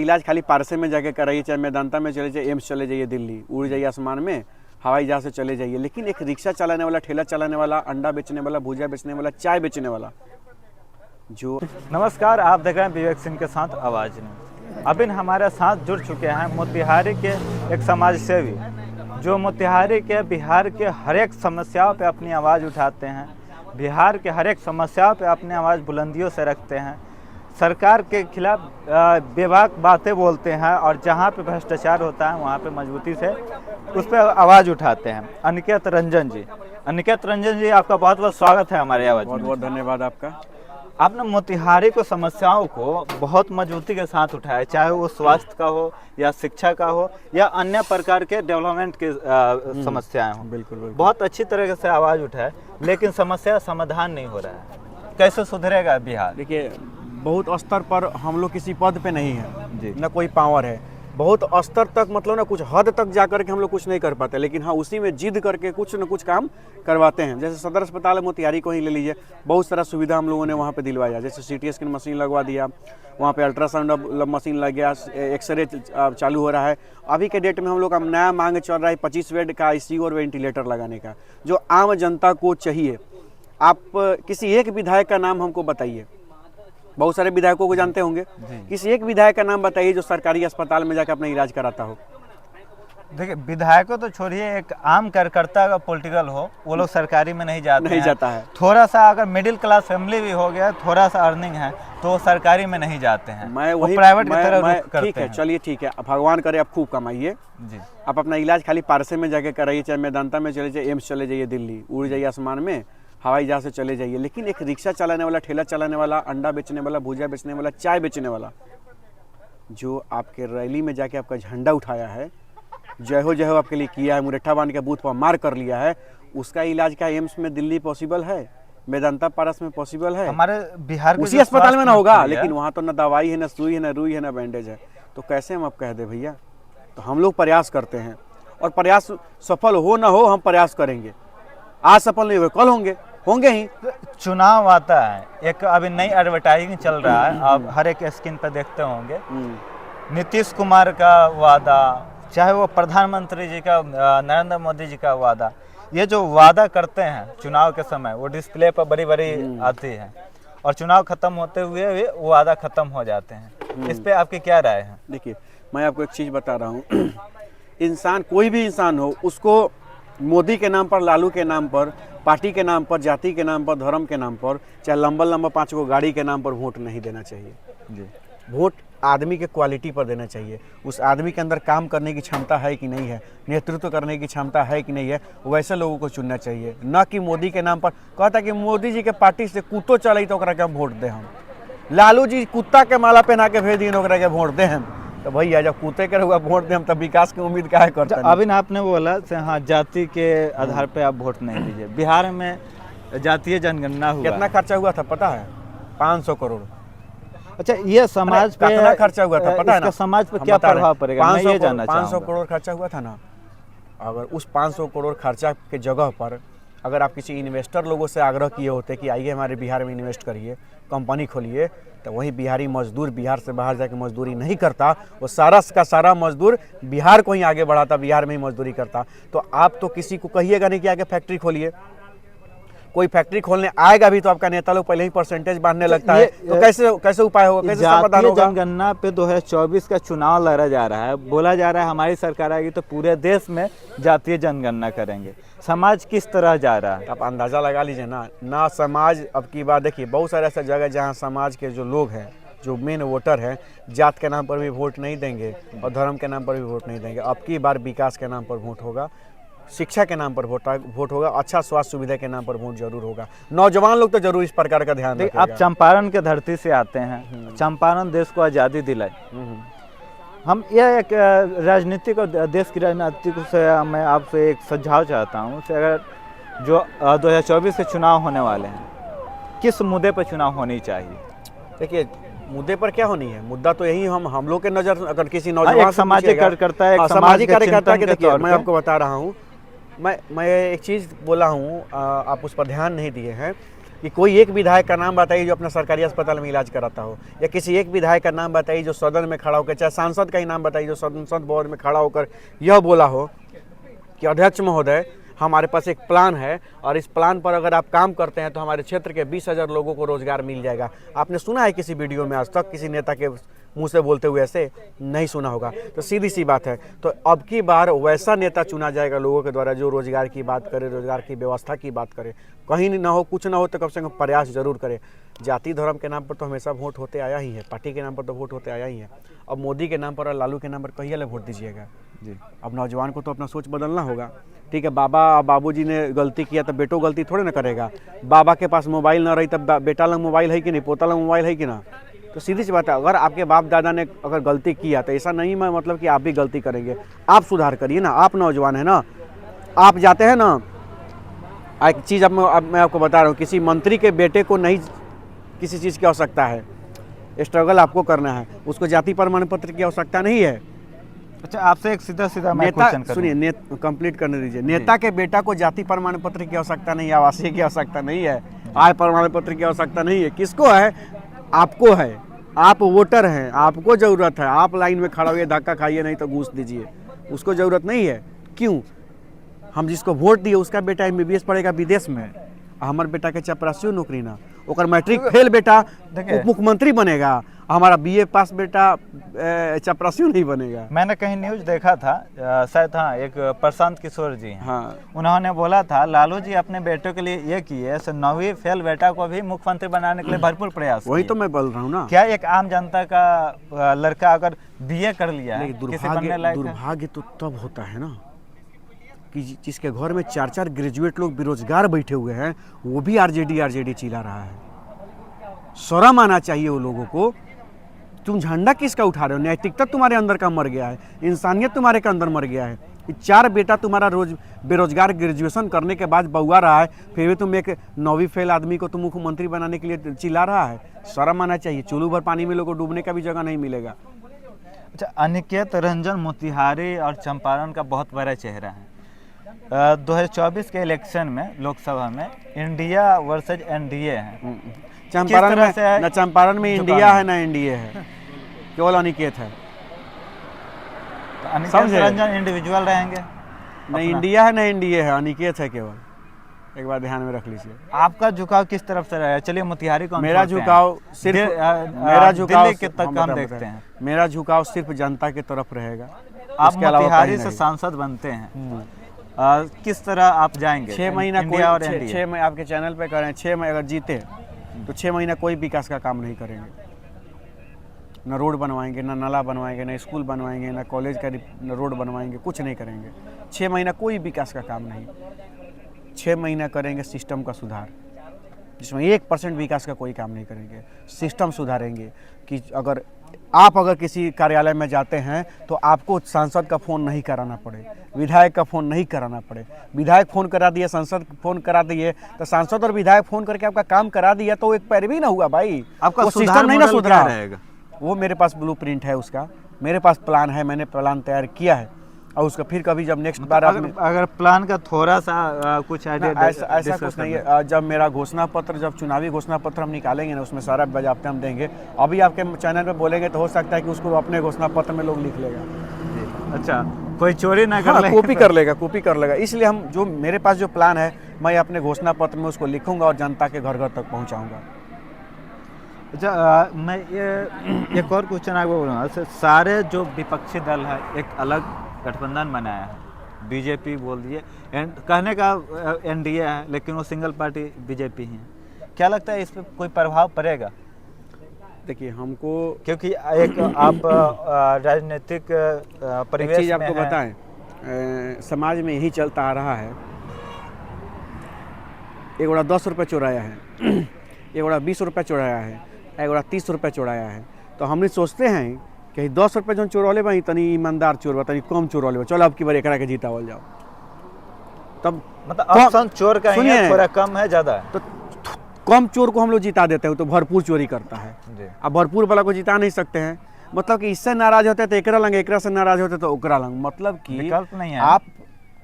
इलाज खाली पारसे में जाके कराइए, चाहे मेदांता में चले जाइए, एम्स चले जाइए, दिल्ली उड़ जाइए आसमान में, हवाई जहाज से चले जाइए। लेकिन एक रिक्शा चलाने वाला, ठेला चलाने वाला, अंडा बेचने वाला, भुजिया बेचने वाला, चाय बेचने वाला जो नमस्कार, आप देख रहे हैं विवेक सिंह के साथ आवाज़ न्यूज़। अभी हमारे साथ जुड़ चुके हैं मोतिहारी के एक समाज सेवी जो मोतिहारी के बिहार के हर एक समस्याओं पे अपनी आवाज़ उठाते हैं, बिहार के हर एक समस्याओं पे अपनी आवाज़ बुलंदियों से रखते हैं, सरकार के खिलाफ बेबाक बातें बोलते हैं और जहाँ पे भ्रष्टाचार होता है वहाँ पे मजबूती से उस पर आवाज़ उठाते हैं। अनिकेत रंजन जी, आपका बहुत बहुत स्वागत है हमारे आवाज़। बहुत बहुत धन्यवाद आपका। आपने मोतिहारी को समस्याओं को बहुत मजबूती के साथ उठाया, चाहे वो स्वास्थ्य का हो या शिक्षा का हो या अन्य प्रकार के डेवलपमेंट के समस्याएं हों। बिल्कुल। बहुत अच्छी तरह से आवाज़ उठाए, लेकिन समस्या समाधान नहीं हो रहा है। कैसे सुधरेगा बिहार? देखिए, बहुत स्तर पर हम लोग किसी पद पे नहीं है जी। न कोई पावर है। बहुत स्तर तक मतलब ना कुछ हद तक जा करके हम लोग कुछ नहीं कर पाते, लेकिन हाँ उसी में जिद करके कुछ न कुछ काम करवाते हैं। जैसे सदर अस्पताल मोतिहारी को ही ले लीजिए, बहुत सारा सुविधा हम लोगों ने वहाँ पे दिलवाया। जैसे CT स्कैन मशीन लगवा दिया, वहाँ पे अल्ट्रासाउंड मशीन लग गया, एक्सरे चालू हो रहा है। अभी के डेट में हम लोग का नया मांग चल रहा है 25 बेड का ICU और वेंटिलेटर लगाने का, जो आम जनता को चाहिए। आप किसी एक विधायक का नाम हमको बताइए, बहुत सारे विधायकों को जानते होंगे, किसी एक विधायक का नाम बताइए जो सरकारी अस्पताल में जाकर अपना इलाज कराता हो। देखिए, विधायकों तो छोड़िए, एक आम कार्यकर्ता का पॉलिटिकल हो, वो लोग सरकारी में नहीं जाता है। थोड़ा सा अगर मिडिल क्लास फैमिली भी हो गया, थोड़ा सा अर्निंग है, तो सरकारी में नहीं जाते हैं, मैं वही प्राइवेट की तरफ रुख करते ठीक है, हैं। चलिए ठीक है, भगवान करे आप खूब कमाइए जी। आप अपना इलाज खाली पारसे में जाके कराइए, चाहे मेदांता में चले जाइए, एम्स चले जाइए, दिल्ली उड़ जाइए आसमान में, हवाई जहाज से चले जाइए। लेकिन एक रिक्शा चलाने वाला, ठेला चलाने वाला, अंडा बेचने वाला, भुजिया बेचने वाला, चाय बेचने वाला जो आपके रैली में जाके आपका झंडा उठाया है, जय हो आपके लिए किया है, मुरेठा बांध के बूथ पर मार कर लिया है, उसका इलाज क्या एम्स में दिल्ली पॉसिबल है, मेदांता पारस में पॉसिबल है? हमारे बिहार के उसी अस्पताल में ना होगा, लेकिन वहाँ तो न दवाई है, न सुई है, न रुई है, न बैंडेज है। तो कैसे हम आप कह दे भैया? तो हम लोग प्रयास करते हैं और प्रयास सफल हो ना हो, हम प्रयास करेंगे। आज सफल नहीं हुए, कल होंगे ही। चुनाव आता है, एक अभी नई एडवर्टाइजिंग चल रहा है, आप हर एक स्क्रीन पर देखते होंगे। नीतीश कुमार का वादा, चाहे वो प्रधानमंत्री जी का, नरेंद्र मोदी जी का वादा, ये जो वादा करते हैं चुनाव के समय, वो डिस्प्ले पर बड़ी बड़ी आती है और चुनाव खत्म होते हुए भी वो वादा खत्म हो जाते हैं। इस पे आपकी क्या राय है? देखिए, मैं आपको एक चीज़ बता रहा हूँ इंसान, कोई भी इंसान हो, उसको मोदी के नाम पर, लालू के नाम पर, पार्टी के नाम पर, जाति के नाम पर, धर्म के नाम पर, चाहे लंबा 5 गो गाड़ी के नाम पर वोट नहीं देना चाहिए जी। वोट आदमी के क्वालिटी पर देना चाहिए। उस आदमी के अंदर काम करने की क्षमता है कि नहीं है, नेतृत्व करने की क्षमता है कि नहीं है, वैसे लोगों को चुनना चाहिए। न कि मोदी के नाम पर कहता कि मोदी जी के पार्टी से कुत्तो चलाई तो ओकरा के हम वोट दे, हम लालू जी कुत्ता के माला पहना के भेज दिए ओकरा के वोट दे हम। तो भैया जब कुत्ते के हुआ वोट दे हम, तब विकास की उम्मीद क्या करते हैं? अभी आपने बोला हाँ, जाति के आधार पे आप वोट नहीं दीजिए। बिहार में जातीय जनगणना हुआ, कितना खर्चा हुआ था पता है? 500 करोड़। अच्छा, ये समाज पे कितना खर्चा हुआ था पता है ना? समाज पे क्या प्रभाव पड़ेगा? 500 करोड़ खर्चा हुआ था ना। अगर उस 500 करोड़ खर्चा के जगह पर अगर आप किसी इन्वेस्टर लोगों से आग्रह किए होते कि आइए हमारे बिहार में इन्वेस्ट करिए, कंपनी खोलिए, तो वही बिहारी मजदूर बिहार से बाहर जाके मजदूरी नहीं करता, वो सारा का सारा मजदूर बिहार को ही आगे बढ़ाता, बिहार में ही मजदूरी करता। तो आप तो किसी को कहिएगा नहीं कि आगे फैक्ट्री खोलिए। कोई फैक्ट्री खोलने आएगा भी तो आपका नेता लोग पहले ही परसेंटेज बांधने लगता है, तो कैसे उपाय होगा, कैसे समाधान होगा? जनगणना पे 2024 का चुनाव लड़ा जा रहा है, बोला जा रहा है हमारी सरकार आएगी तो पूरे देश में जातीय जनगणना करेंगे। समाज किस तरह जा रहा है? आप अंदाजा लगा लीजिए ना समाज। अब की बात देखिए, बहुत सारे ऐसे जगह जहाँ समाज के जो लोग हैं, जो मेन वोटर हैं, जात के नाम पर भी वोट नहीं देंगे और धर्म के नाम पर भी वोट नहीं देंगे। अब की बार विकास के नाम पर वोट होगा, शिक्षा के नाम पर वोट होगा, अच्छा स्वास्थ्य सुविधा के नाम पर वोट जरूर होगा। नौजवान लोग तो जरूर इस प्रकार का ध्यान रखेगा। आप चंपारण के धरती से आते हैं, चंपारण देश को आज़ादी दिलाई। हम यह एक राजनीतिक और देश की राजनीति से मैं आपसे एक सुझाव चाहता हूँ कि अगर जो 2024 के चुनाव होने वाले हैं, किस मुद्दे पर चुनाव होनी चाहिए? देखिए, मुद्दे पर क्या होनी है, मुद्दा तो यही हम लोग के नज़र, अगर किसी नौजवान सामाजिक कार्यकर्ता है, सामाजिक कार्यकर्ता के, देखिए मैं आपको बता रहा हूँ, मैं एक चीज़ बोला हूँ, आप उस पर ध्यान नहीं दिए हैं। कि कोई एक विधायक का नाम बताइए जो अपना सरकारी अस्पताल में इलाज कराता हो, या किसी एक विधायक का नाम बताइए जो सदन में खड़ा होकर, चाहे सांसद का ही नाम बताइए जो संसद भवन में खड़ा होकर यह बोला हो कि अध्यक्ष महोदय हमारे पास एक प्लान है और इस प्लान पर अगर आप काम करते हैं तो हमारे क्षेत्र के 20,000 लोगों को रोजगार मिल जाएगा। आपने सुना है किसी वीडियो में आज तक किसी नेता के मुंह से बोलते हुए? ऐसे नहीं सुना होगा। तो सीधी सी बात है, तो अब की बार वैसा नेता चुना जाएगा लोगों के द्वारा जो रोजगार की बात करे, रोजगार की व्यवस्था की बात करे। कहीं ना हो, कुछ ना हो तो कम से कम प्रयास जरूर करे। जाति धर्म के नाम पर तो हमेशा वोट होते आया ही है, पार्टी के नाम पर तो वोट होते आया ही है। अब मोदी के नाम पर और लालू के नाम पर कहिए वोट दीजिएगा जी। अब नौजवान को तो अपना सोच बदलना होगा। ठीक है, बाबूजी ने गलती किया तो बेटो गलती थोड़े ना करेगा। बाबा के पास मोबाइल ना रही तब बेटा लंग मोबाइल है कि नहीं, पोता लंग मोबाइल है कि ना। तो सीधी सी बात है, अगर आपके बाप दादा ने अगर गलती किया तो ऐसा नहीं मैं मतलब कि आप भी गलती करेंगे। आप सुधार करिए ना, आप नौजवान है ना। आप जाते हैं ना, एक चीज़ अब मैं आपको बता रहा हूँ, किसी मंत्री के बेटे को नहीं किसी चीज़ की आवश्यकता है, स्ट्रगल आपको करना है, उसको जाति प्रमाण पत्र की आवश्यकता नहीं है। अच्छा, आपसे एक सीधा मैं नेता क्वेश्चन करूं। सुनिए, कंप्लीट करने दीजिए। नेता के बेटा को जाति प्रमाण पत्र की आवश्यकता नहीं है, आवासीय की आवश्यकता नहीं है, आय प्रमाण पत्र की आवश्यकता नहीं है। किसको है? आपको है। आप वोटर हैं, आपको ज़रूरत है। आप लाइन में खड़ा हुए धक्का खाइए नहीं तो घूस दीजिए, उसको ज़रूरत नहीं है। क्यों? हम जिसको वोट दिए उसका बेटा MBBS पढ़ेगा विदेश में, हमारे बेटा के चपरासियों नौकरी ना, ओकर मैट्रिक फेल बेटा उप मुख्यमंत्री बनेगा, हमारा BA पास बेटा चपरासियों नहीं बनेगा। मैंने कहीं न्यूज देखा था, शायद हाँ, एक प्रशांत किशोर जी हैं। हाँ, उन्होंने बोला था लालू जी अपने बेटों के लिए ये किए, 9वीं फेल बेटा को भी मुख्यमंत्री बनाने के लिए भरपूर प्रयास वही किए। तो मैं बोल रहा हूँ ना। क्या एक आम जनता का लड़का अगर BA कर लिया है, लेकिन किसी बनने लायक है? दुर्भाग्य तो तब होता है ना कि जिसके घर में 4-4 ग्रेजुएट लोग बेरोजगार बैठे हुए हैं, वो भी RJD चिल्ला रहा है। शर्म आना चाहिए वो लोगों को। तुम झंडा किसका उठा रहे हो? नैतिकता तुम्हारे अंदर का मर गया है, इंसानियत तुम्हारे के अंदर मर गया है। 4 बेटा तुम्हारा रोज बेरोजगार ग्रेजुएशन करने के बाद बउआ रहा है, फिर भी तुम एक 9वीं फेल आदमी को तुम मुख्यमंत्री बनाने के लिए चिल्ला रहा है। शर्म आना चाहिए। चूल्हू भर पानी में लोगों को डूबने का भी जगह नहीं मिलेगा। अच्छा, अनिकेत रंजन मोतिहारी और चंपारण का बहुत बड़ा चेहरा है। 2024 के इलेक्शन में लोकसभा में इंडिया वर्सेज NDA है। चंपारण में इंडिया है ना NDA है, केवल अनिकेत है। तो अनिकेत रंजन इंडिविजुअल रहेंगे? नहीं, इंडिया है ना NDA है, अनिकेत है केवल। एक बार ध्यान में रख लीजिए। आपका झुकाव किस तरफ से रहेगा? चलिए मोतिहारी को मेरा झुकाव सिर्फ दिल्ली के तक हम देखते हैं। मेरा झुकाव सिर्फ जनता की तरफ रहेगा। आप मोतिहारी से सांसद बनते हैं, किस तरह आप जाएंगे? 6 महीना कोई और 6 महीने आपके चैनल पे करें, 6 महीने अगर जीते तो 6 महीना कोई विकास का काम नहीं करेंगे। न रोड बनवाएंगे, न नाला बनवाएंगे, न स्कूल बनवाएंगे, न कॉलेज का रोड बनवाएंगे, कुछ नहीं करेंगे। 6 महीना कोई विकास का काम नहीं। 6 महीना करेंगे सिस्टम का सुधार, जिसमें 1% विकास का कोई काम नहीं करेंगे। सिस्टम सुधारेंगे कि अगर किसी कार्यालय में जाते हैं तो आपको सांसद का फ़ोन नहीं कराना पड़े, विधायक का फ़ोन नहीं कराना पड़े। विधायक फ़ोन करा दिए, सांसद फ़ोन करा दिए, तो सांसद और विधायक फ़ोन करके आपका काम करा दिया तो एक पैरवी ना हुआ भाई। आपका वो सिस्टम नहीं ना सुधरा रहेगा। वो मेरे पास ब्लूप्रिंट है उसका, मेरे पास प्लान है, मैंने प्लान तैयार किया है। और उसका फिर कभी जब नेक्स्ट बार अगर प्लान का थोड़ा सा कुछ आइडिया ऐसा कुछ नहीं है। जब मेरा घोषणा पत्र, जब चुनावी घोषणा पत्र हम निकालेंगे ना, उसमें सारा बजाबते हम देंगे। अभी आपके चैनल पे बोलेंगे तो हो सकता है कि उसको अपने घोषणा पत्र में लोग लिख लेगा। अच्छा, कोई चोरी ना कर ले, कॉपी कर लेगा। इसलिए हम जो मेरे पास जो प्लान है, मैं अपने घोषणा पत्र में उसको लिखूंगा और जनता के घर घर तक पहुँचाऊँगा। अच्छा, मैं ये एक और क्वेश्चन आपको बोलूँगा। सारे जो विपक्षी दल है एक अलग गठबंधन बनाया है, बीजेपी बोल दिए, कहने का NDA है, लेकिन वो सिंगल पार्टी बीजेपी ही है। क्या लगता है इस पर कोई प्रभाव पड़ेगा? देखिए, हमको क्योंकि एक आप राजनीतिक परिवेश चीज़ आपको बताएं, समाज में यही चलता आ रहा है। एक बड़ा 10 रुपये चुराया है, एक बड़ा 20 रुपये चुराया है, एक बड़ा 30 रुपये चुराया है। तो हमने सोचते हैं कि 10 रुपये जो चोरौले भाई तनी ईमानदार चोर बा, तनी कम चोरौले बा, चलो अब की बार एकरा के जीतावल जाओ। तब मतलब ऑप्शन चोर का ही है, थोड़ा कम है, ज़्यादा है। तो कम चोर को हम लोग जिता देते हैं, तो भरपूर चोरी करता है। अब भरपूर वाला को जिता नहीं सकते हैं। मतलब कि इससे नाराज होते तो एकरा लंग, एकरा से नाराज होते तो ओकरा लंग। मतलब कि विकल्प नहीं है। आप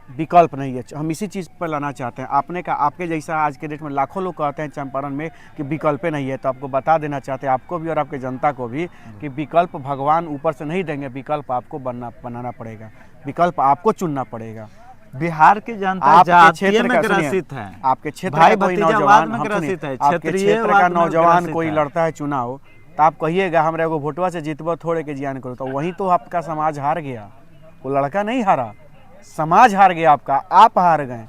विकल्प नहीं है। हम इसी चीज़ पर लाना चाहते हैं। आपने कहा, आपके जैसा आज के डेट में लाखों लोग कहते हैं चंपारण में कि विकल्प नहीं है, तो आपको बता देना चाहते हैं, आपको भी और आपके जनता को भी, कि विकल्प भगवान ऊपर से नहीं देंगे, विकल्प आपको बनाना पड़ेगा, विकल्प आपको चुनना पड़ेगा। बिहार की जनता आपके जातीय क्षेत्र में का, सुनिए, ग्रसित है, आपके क्षेत्र भाई का कोई भतीजावाद नौजवान, में हम सुनिए, ग्रसित है, आपके क्षेत्रीयवाद क्षेत्र का में नौजवान ग्रसित कोई है। लड़ता है चुनाव, तो आप कहिएगा हमरा एगो वोटवा से जीतबो थोड़े के जियान करो, तो वहीं तो आपका समाज हार गया। वो लड़का नहीं हारा, समाज हार गया आपका, आप हार गए।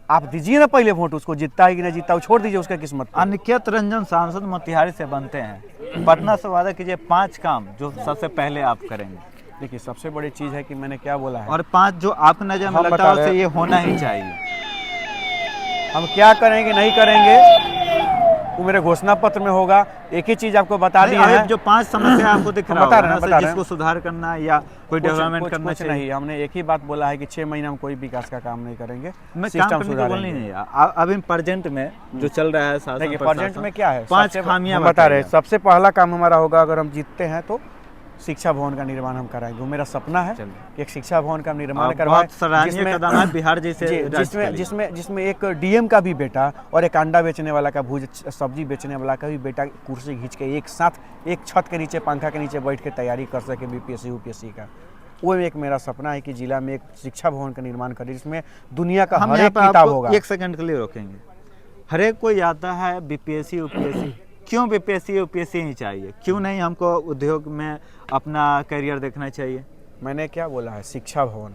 आप दीजिए ना पहले वोट, उसको जीतता है कि नहीं जीतता, वो छोड़ दीजिए उसका किस्मत पे। अनिकेत रंजन सांसद मोतिहारी से बनते हैं, पटना से वादा कीजिए 5 काम जो सबसे पहले आप करेंगे। देखिए, सबसे बड़ी चीज़ है कि मैंने क्या बोला है, और 5 जो आपकी नजर में हम लगता बता है रहे उसे हैं। ये होना ही चाहिए। हम क्या करेंगे नहीं करेंगे वो मेरे घोषणा पत्र में होगा। एक ही चीज़ आपको बता दी है, जो 5 समस्या आपको दिख हम रहा बता होगा रहे हैं, ना, बता रहे हैं। जिसको सुधार करना या कोई डेवलपमेंट करना कुछ चाहिए। नहीं, हमने एक ही बात बोला है कि 6 महीने में कोई विकास का काम नहीं करेंगे, मैं काम सिस्टम करने की बोलनी सुधारेंगे। नहीं है। अभी प्रेजेंट में जो चल रहा है शासन देखिए, प्रशासन, प्रेजेंट में क्या है, 5 सबसे खामियां हम बता रहे हैं। बताइए। सबसे पहला काम हमारा होगा, अगर हम जीतते हैं तो शिक्षा भवन का निर्माण हम कराएंगे। वो मेरा सपना है चलिए। कि एक शिक्षा भवन का निर्माण और करवाएं, बहुत सराहनीय कदम है बिहार जैसे जी, राज्य जिसमें के लिए। जिसमें जिसमें एक डीएम का भी बेटा और एक अंडा बेचने वाला का, भूज सब्जी बेचने वाला का भी बेटा कुर्सी खींच के एक साथ एक छत के नीचे, पंखा के नीचे बैठ के तैयारी कर सके बीपीएससी यूपीएससी का। वो एक मेरा सपना है कि जिला में एक शिक्षा भवन का निर्माण करें, जिसमें दुनिया का हम हर यहाँ एक पे किताब आपको होगा। 1 सेकंड के लिए रोकेंगे। हर एक कोई आता है बीपीएससी यूपीएससी, क्यों बीपीएससी यूपीएससी ही चाहिए? क्यों नहीं हमको उद्योग में अपना करियर देखना चाहिए? मैंने क्या बोला है, शिक्षा भवन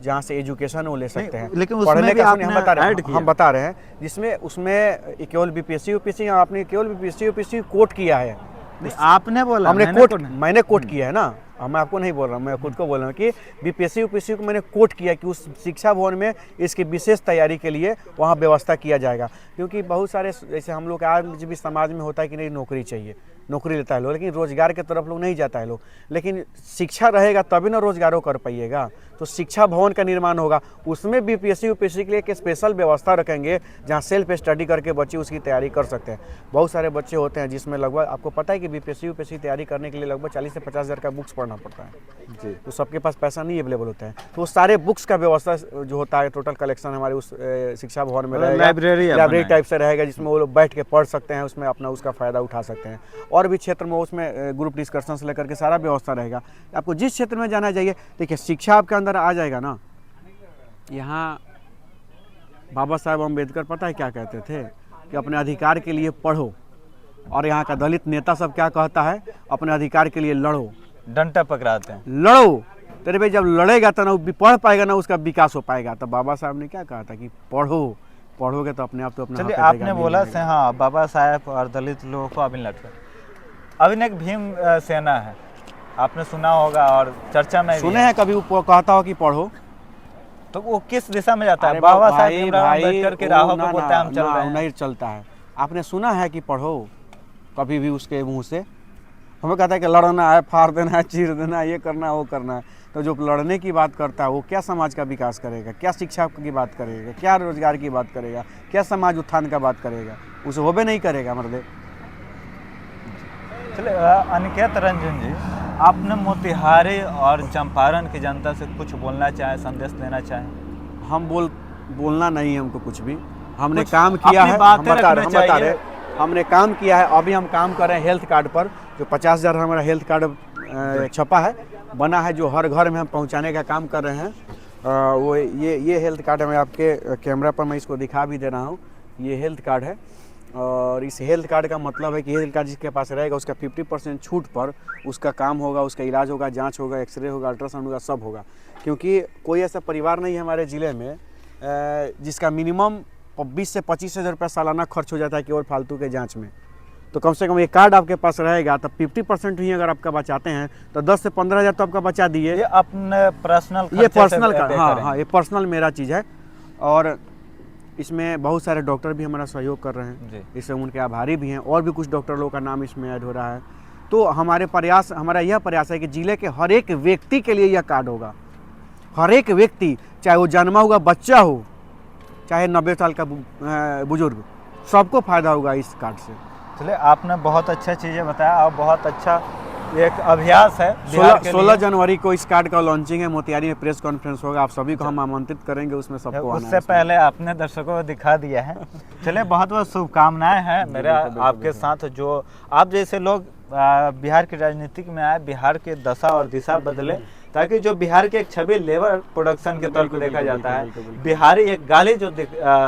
जहाँ से एजुकेशन वो ले सकते हैं। लेकिन उसमें पढ़ने भी का, सुनिए, आपने हम बता रहे ऐड हैं, किया। हम बता रहे हैं, जिसमें उसमें केवल बीपीएससी यूपीएससी, आपने केवल बीपीएससी यूपीएससी कोट किया है। नहीं, आपने बोला, हमने मैंने कोट, तो नहीं। मैंने कोट किया है ना, मैं आपको नहीं बोल रहा हूँ, मैं खुद को बोल रहा हूँ कि बीपीएससी यूपीएससी को मैंने कोट किया कि उस शिक्षा भवन में इसकी विशेष तैयारी के लिए वहाँ व्यवस्था किया जाएगा। क्योंकि बहुत सारे जैसे हम लोग आज भी समाज में होता है कि नहीं नौकरी चाहिए, नौकरी लेता है लोग, लेकिन रोजगार की तरफ लोग नहीं जाता है लोग। लेकिन शिक्षा रहेगा तभी ना रोजगारों कर पाइएगा। तो शिक्षा भवन का निर्माण होगा, उसमें बीपीएससी यूपीएससी के लिए एक स्पेशल व्यवस्था रखेंगे जहाँ सेल्फ स्टडी करके बच्चे उसकी तैयारी कर सकते हैं। बहुत सारे बच्चे होते हैं जिसमें लगभग, आपको पता है कि बीपीएससी यूपीएससी तैयारी करने के लिए लगभग 40 से 50 हज़ार का बुक्स पढ़ना पड़ता है जी। तो सबके पास पैसा नहीं अवेलेबल होता है। तो सारे बुक्स का व्यवस्था जो होता है, टोटल कलेक्शन हमारे उस शिक्षा भवन में रहेगा, लाइब्रेरी टाइप से रहेगा, जिसमें वो लोग बैठ के पढ़ सकते हैं, उसमें अपना उसका फ़ायदा उठा सकते हैं। और भी क्षेत्र में उसमें ग्रुप डिस्कशन से लेकर के सारा व्यवस्था रहेगा। आपको जिस क्षेत्र में जाना चाहिए, देखिए शिक्षा आपके अंदर आ जाएगा ना। यहाँ बाबा साहेब अम्बेडकर पता है क्या कहते थे कि अपने अधिकार के लिए पढ़ो, और यहाँ का दलित नेता सब क्या कहता है, अपने अधिकार के लिए लड़ो, डंडा पकड़ाते हैं। लड़ो। तेरे भाई जब लड़ेगा तो ना वो पढ़ पाएगा, ना उसका विकास हो पाएगा। तो बाबा साहब ने क्या कहा था कि पढ़ो, पढ़ोगे तो अपने आप तो अपना चलिए, हाथ आपने लगेगा, बोला मिल से, हाँ, बाबा साहेब और दलित लोगों को अभी लटका। अभी एक भीम सेना है, आपने सुना होगा और चर्चा में भी सुने है। हैं कभी वो कहता हो कि पढ़ो, तो वो किस दिशा में जाता है? अरे बाबा भाई, साहेब भीमराव भाई, अम्बेडकर के वो राहों ना- पे बोलते हैं हम ना- चल ना, रहे हैं। नहीं चलता है। आपने सुना है कि पढ़ो कभी भी उसके मुंह से? हमें कहता है कि लड़ना है, फाड़ देना है, चीर देना है, ये करना है, वो करना है। तो जो लड़ने की बात करता है वो क्या समाज का विकास करेगा, क्या शिक्षा की बात करेगा, क्या रोजगार की बात करेगा, क्या समाज उत्थान का बात करेगा? उसे होबे नहीं करेगा मर्दे। चलिए, अनिकेत रंजन जी, आपने मोतिहारी और चंपारण की जनता से कुछ बोलना चाहे, संदेश देना चाहे? हम बोलना नहीं है हमको कुछ भी। हमने कुछ काम किया अपनी है, बातें हम बता रखने रहे चाहिए। हैं, हमने काम किया है। अभी हम काम कर रहे हैं हेल्थ कार्ड पर, जो 50,000 हमारा हेल्थ कार्ड छपा है, बना है, जो हर घर में हम पहुंचाने का काम कर रहे हैं। वो ये हेल्थ कार्ड है, मैं आपके कैमरा पर मैं इसको दिखा भी दे रहा हूँ। ये हेल्थ कार्ड है, और इस हेल्थ कार्ड का मतलब है कि हेल्थ कार्ड जिसके पास रहेगा उसका 50% छूट पर उसका काम होगा, उसका इलाज होगा, जांच होगा, एक्सरे होगा, अल्ट्रासाउंड होगा, सब होगा। क्योंकि कोई ऐसा परिवार नहीं है हमारे ज़िले में जिसका मिनिमम 20 से 25 हज़ार रुपये सालाना खर्च हो जाता है केवल फालतू के जांच में। तो कम से कम ये कार्ड आपके पास रहेगा तो 50% ही अगर आपका बचाते हैं तो 10 से 15 हज़ार तो आपका बचा दिए। ये अपने पर्सनल, ये पर्सनल का, हाँ, ये पर्सनल मेरा चीज़ है। और इसमें बहुत सारे डॉक्टर भी हमारा सहयोग कर रहे हैं, इससे उनके आभारी भी हैं। और भी कुछ डॉक्टर लोगों का नाम इसमें ऐड हो रहा है। तो हमारा यह प्रयास है कि ज़िले के हर एक व्यक्ति के लिए यह कार्ड होगा। हर एक व्यक्ति, चाहे वो जन्मा हुआ बच्चा हो, चाहे 90 साल का बुजुर्ग, सबको फ़ायदा होगा इस कार्ड से। चलिए, आपने बहुत अच्छा चीज़ें बताया और बहुत अच्छा एक अभ्यास है बिहार के 16 लिए। जनवरी को इस कार्ड का लॉन्चिंग है, मोतिहारी में प्रेस कॉन्फ्रेंस होगा, आप सभी को हम आमंत्रित करेंगे, उसमें सबको आना है उससे इसमें। पहले आपने दर्शकों को दिखा दिया है। चलिए, बहुत बहुत शुभकामनाएं हैं मेरे आपके साथ। जो आप जैसे लोग बिहार की राजनीति में आए, बिहार की दशा और दिशा बदले, ताकि जो बिहार की एक छवि लेबर प्रोडक्शन के तौर पर देखा जाता है, बिहारी एक गाली जो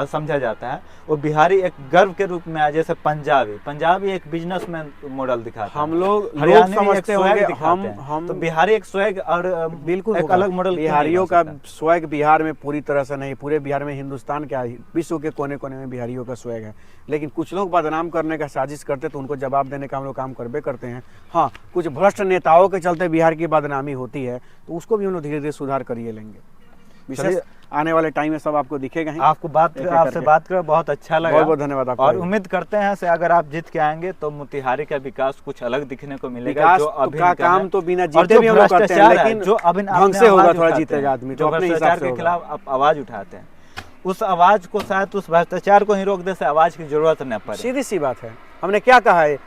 समझा जाता है, वो बिहारी एक गर्व के रूप में आए। जैसे पंजाबी एक बिजनेसमैन मॉडल दिखाता है, हम लोग हरियाणवी एक समझते स्वैग होंगे, दिखाते हैं। हम तो बिहारी एक स्वैग और बिल्कुल एक होगा। अलग मॉडल क्यों नहीं बिहारियों बन का सकता? स्वैग बिहार में पूरी तरह से नहीं, पूरे बिहार में, हिंदुस्तान क्या विश्व के कोने कोने में बिहारियों का स्वैग है। लेकिन कुछ लोग बदनाम करने का साजिश करते, तो उनको जवाब देने का हम लोग काम करबे करते हैं। हाँ, कुछ भ्रष्ट नेताओं के चलते बिहार की बदनामी होती है, तो उसको भी हम लोग धीरे धीरे सुधार करिए लेंगे। विशेष आने वाले टाइम में सब आपको दिखेगा ही। आपसे बात कर बहुत अच्छा लगा। बहुत बहुत धन्यवाद आपका। और उम्मीद करते हैं से अगर आप जीत के आएंगे तो मोतिहारी का विकास कुछ अलग दिखने को मिलेगा। विकास जो तो अभी का इनका काम है। तो बिना और जीते जो भी हम लोग करते हैं, भ्रष्टाचार है, लेकिन जो अभी ढंग से होगा, थोड़ा जीतेगा आदमी, तो जो अपने हिसाब भ्रष्टाचार से के होगा। खिलाफ आप आवाज उठाते हैं, उस आवाज को शायद उस भ्रष्टाचार को ही रोक दे, से आवाज की जरूरत न पड़े। सीधी सी बात है, हमने क्या कहा है,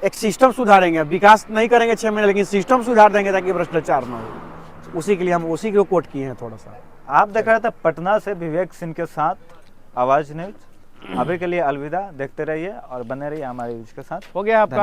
एक सिस्टम सुधारेंगे, विकास नहीं करेंगे 6 महीने, लेकिन सिस्टम सुधार देंगे ताकि भ्रष्टाचार ना हो। उसी के लिए हम उसी को कोट किए हैं थोड़ा सा। आप देख रहे थे पटना से विवेक सिंह के साथ आवाज न्यूज। अभी के लिए अलविदा, देखते रहिए और बने रहिए हमारे न्यूज के साथ। हो गया आपका।